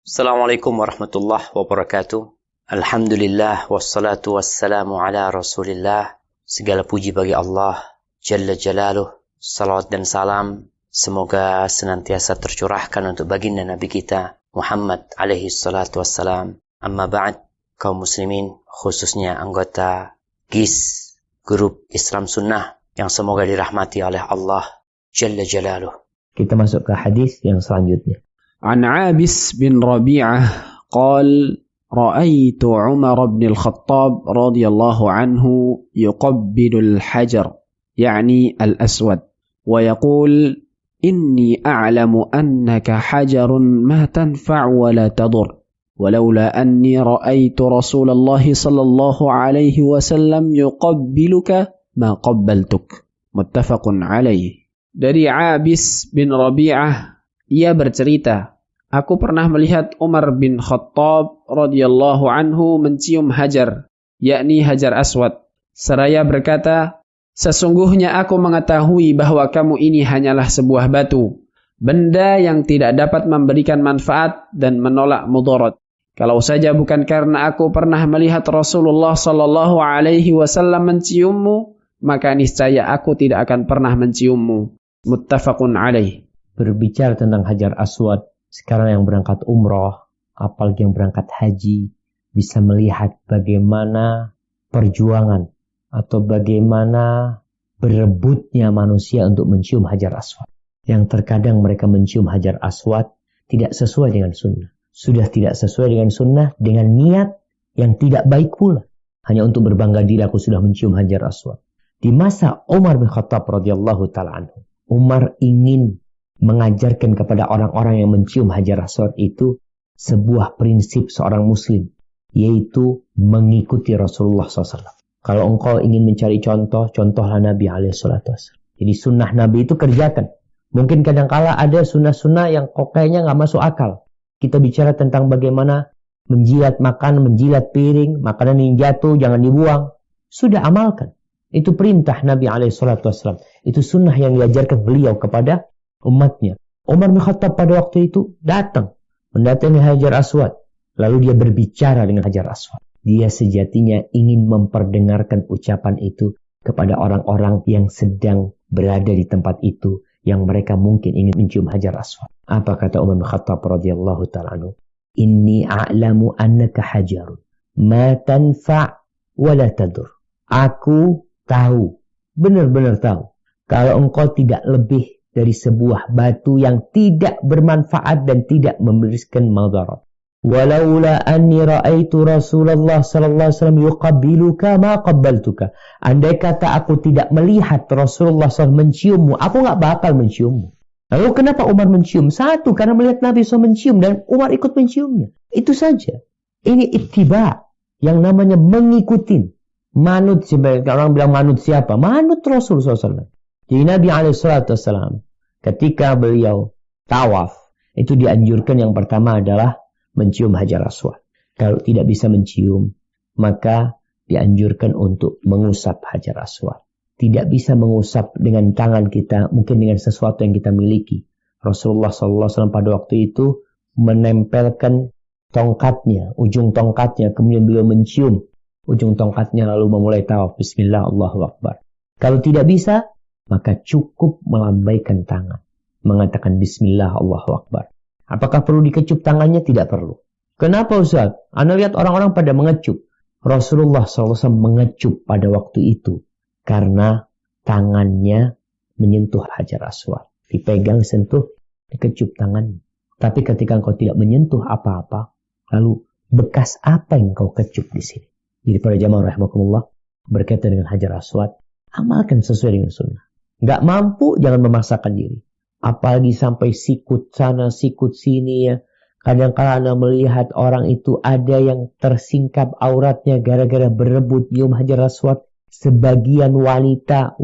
Assalamualaikum warahmatullahi wabarakatuh. Alhamdulillah wassalatu wassalamu ala Rasulillah. Segala puji bagi Allah Jalla Jalaluh. Salawat dan salam semoga senantiasa tercurahkan untuk baginda Nabi kita Muhammad alaihi salatu wassalam. Amma ba'd, kaum muslimin, khususnya anggota GIS, Grup Islam Sunnah, yang semoga dirahmati oleh Allah Jalla Jalaluh. Kita masuk ke hadis yang selanjutnya. عن عابس بن ربيعة قال رأيت عمر بن الخطاب رضي الله عنه يقبل الحجر يعني الأسود ويقول إني أعلم أنك حجر ما تنفع ولا تضر ولولا أني رأيت رسول الله صلى الله عليه وسلم يقبلك ما قبلتك متفق عليه. Dari Abis bin Rabi'ah, ia bercerita, aku pernah melihat Umar bin Khattab radhiyallahu anhu mencium hajar, yakni hajar aswad. Seraya berkata, sesungguhnya aku mengetahui bahwa kamu ini hanyalah sebuah batu, benda yang tidak dapat memberikan manfaat dan menolak mudarat. Kalau saja bukan karena aku pernah melihat Rasulullah sallallahu alaihi wasallam menciummu, maka niscaya aku tidak akan pernah menciummu. Muttafaqun alaih. Berbicara tentang hajar aswad, sekarang yang berangkat umroh, apalagi yang berangkat haji, bisa melihat bagaimana perjuangan atau bagaimana berebutnya manusia untuk mencium hajar aswad. Yang terkadang mereka mencium hajar aswad tidak sesuai dengan sunnah. Sudah tidak sesuai dengan sunnah, dengan niat yang tidak baik pula. Hanya untuk berbangga diri, aku sudah mencium hajar aswad. Di masa Umar bin Khattab radhiyallahu ta'ala anhu, Umar ingin mengajarkan kepada orang-orang yang mencium hajar aswad itu sebuah prinsip seorang muslim, yaitu mengikuti Rasulullah SAW. Kalau engkau ingin mencari contoh, contohlah Nabi SAW. Jadi sunnah Nabi itu kerjakan. Mungkin kadang-kala ada sunnah-sunnah yang kok kayaknya nggak masuk akal. Kita bicara tentang bagaimana menjilat makan, menjilat piring, makanan yang jatuh jangan dibuang. Sudah amalkan. Itu perintah Nabi SAW. Itu sunnah yang diajarkan beliau kepada umatnya. Umar bin Khattab pada waktu itu mendatangi hajar aswad. Lalu dia berbicara dengan hajar aswad. Dia sejatinya ingin memperdengarkan ucapan itu kepada orang-orang yang sedang berada di tempat itu, yang mereka mungkin ingin mencium hajar aswad. Apa kata Umar bin Khattab radhiyallahu ta'ala anhu? Inni a'lamu annaka hajarun ma tanfa' wa la tadur. Aku tahu, benar-benar tahu, kalau engkau tidak lebih dari sebuah batu yang tidak bermanfaat dan tidak memberikan madarat. Walaula anni ra'aitu Rasulullah sallallahu alaihi wasallam yuqabbiluka ma qabbaltuka. Andai kata aku tidak melihat Rasulullah SAW menciummu, aku enggak bakal menciummu. Lalu kenapa Umar mencium? Satu, karena melihat Nabi SAW mencium dan Umar ikut menciumnya. Itu saja. Ini ittiba, yang namanya mengikuti. Manut, orang bilang manut siapa? Manut Rasulullah SAW. Jadi Nabi SAW ketika beliau tawaf, itu dianjurkan yang pertama adalah mencium hajar aswad. Kalau tidak bisa mencium, maka dianjurkan untuk mengusap hajar aswad. Tidak bisa mengusap dengan tangan kita, mungkin dengan sesuatu yang kita miliki. Rasulullah SAW pada waktu itu menempelkan tongkatnya, ujung tongkatnya, kemudian beliau mencium ujung tongkatnya lalu memulai tawaf. Bismillah, Allahu Akbar. Kalau tidak bisa, maka cukup melambaikan tangan, mengatakan Bismillah, Allahu Akbar. Apakah perlu dikecup tangannya? Tidak perlu. Kenapa Ustaz? Anda lihat orang-orang pada mengecup. Rasulullah SAW mengecup pada waktu itu karena tangannya menyentuh hajar aswad. Dipegang, sentuh, dikecup tangannya. Tapi ketika engkau tidak menyentuh apa-apa, lalu bekas apa yang kau kecup di sini? Jadi para jamaah rahimakumullah, berkaitan dengan hajar aswad, amalkan sesuai dengan sunnah. Nggak mampu, jangan memaksakan diri. Apalagi sampai sikut sana, sikut sini ya. Kadang-kadang Anda melihat orang itu ada yang tersingkap auratnya gara-gara berebut cium hajar aswad. Sebagian wanita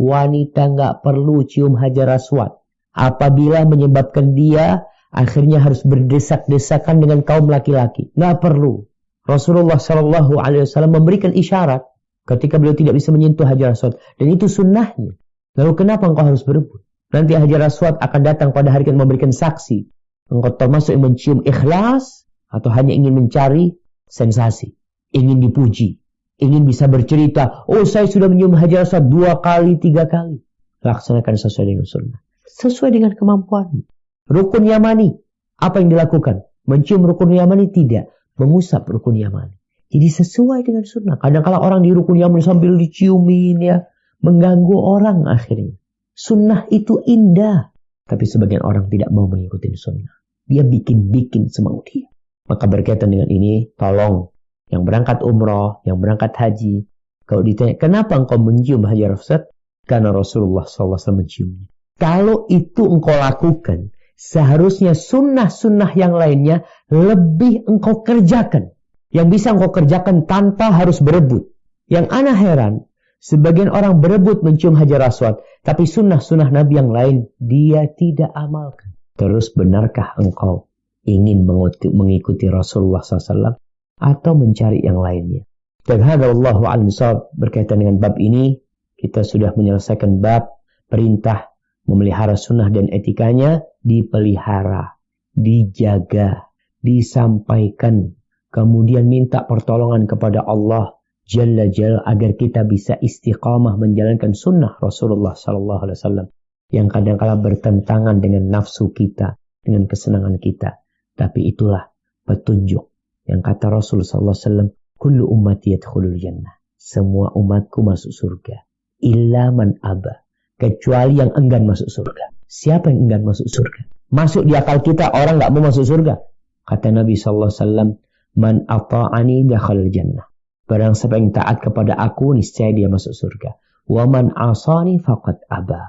nggak perlu cium hajar aswad. Apabila menyebabkan dia akhirnya harus berdesak-desakan dengan kaum laki-laki. Nggak perlu. Rasulullah SAW memberikan isyarat ketika beliau tidak bisa menyentuh hajar aswad. Dan itu sunnahnya. Lalu kenapa engkau harus berebut? Nanti hajar aswad akan datang pada hari yang memberikan saksi. Engkau termasuk yang mencium ikhlas atau hanya ingin mencari sensasi, ingin dipuji, ingin bisa bercerita, oh saya sudah menyium Hajar Aswad 2 kali, 3 kali. Laksanakan sesuai dengan sunnah. Sesuai dengan kemampuan. Rukun Yamani, apa yang dilakukan? Mencium rukun Yamani? Tidak. Mengusap rukun Yamani. Jadi sesuai dengan sunnah. Kadang-kadang orang di rukun Yamani sambil diciumin ya, mengganggu orang akhirnya. Sunnah itu indah. Tapi sebagian orang tidak mau mengikuti sunnah. Dia bikin-bikin semau dia. Maka berkaitan dengan ini, tolong yang berangkat umroh, yang berangkat haji, kalau ditanya, kenapa engkau mencium Hajar Aswad? Karena Rasulullah SAW menciumnya. Kalau itu engkau lakukan, seharusnya sunnah-sunnah yang lainnya lebih engkau kerjakan. Yang bisa engkau kerjakan tanpa harus berebut. Yang ana heran, sebagian orang berebut mencium Hajar Aswad, tapi sunnah-sunnah Nabi yang lain dia tidak amalkan. Terus benarkah engkau ingin mengikuti Rasulullah SAW atau mencari yang lainnya? Dan hadallahu a'lam bishawab, berkaitan dengan bab ini, kita sudah menyelesaikan bab perintah memelihara sunnah dan etikanya, dipelihara, dijaga, disampaikan, kemudian minta pertolongan kepada Allah Jalla Jalla agar kita bisa istiqamah menjalankan sunnah Rasulullah SAW yang kadang-kala bertentangan dengan nafsu kita, dengan kesenangan kita. Tapi itulah petunjuk yang kata Rasulullah SAW, kullu ummati yadkhulul jannah. Semua umatku masuk surga. Illa man aba. Kecuali yang enggan masuk surga. Siapa yang enggan masuk surga? Masuk di akal kita orang nggak mau masuk surga. Kata Nabi SAW, man ata'ani dakhalal jannah. Barang siapa yang taat kepada aku, niscaya dia masuk surga. Wa man asani faqad aba.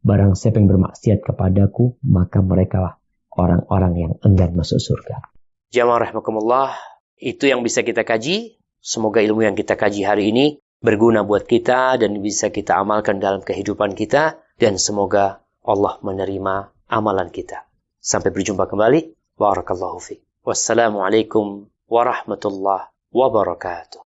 Barang siapa yang bermaksiat kepadaku, maka merekalah orang-orang yang enggan masuk surga. Jamaah rahimakumullah, itu yang bisa kita kaji. Semoga ilmu yang kita kaji hari ini berguna buat kita dan bisa kita amalkan dalam kehidupan kita. Dan semoga Allah menerima amalan kita. Sampai berjumpa kembali. Barakallahu fiik. Wassalamualaikum warahmatullahi wabarakatuh.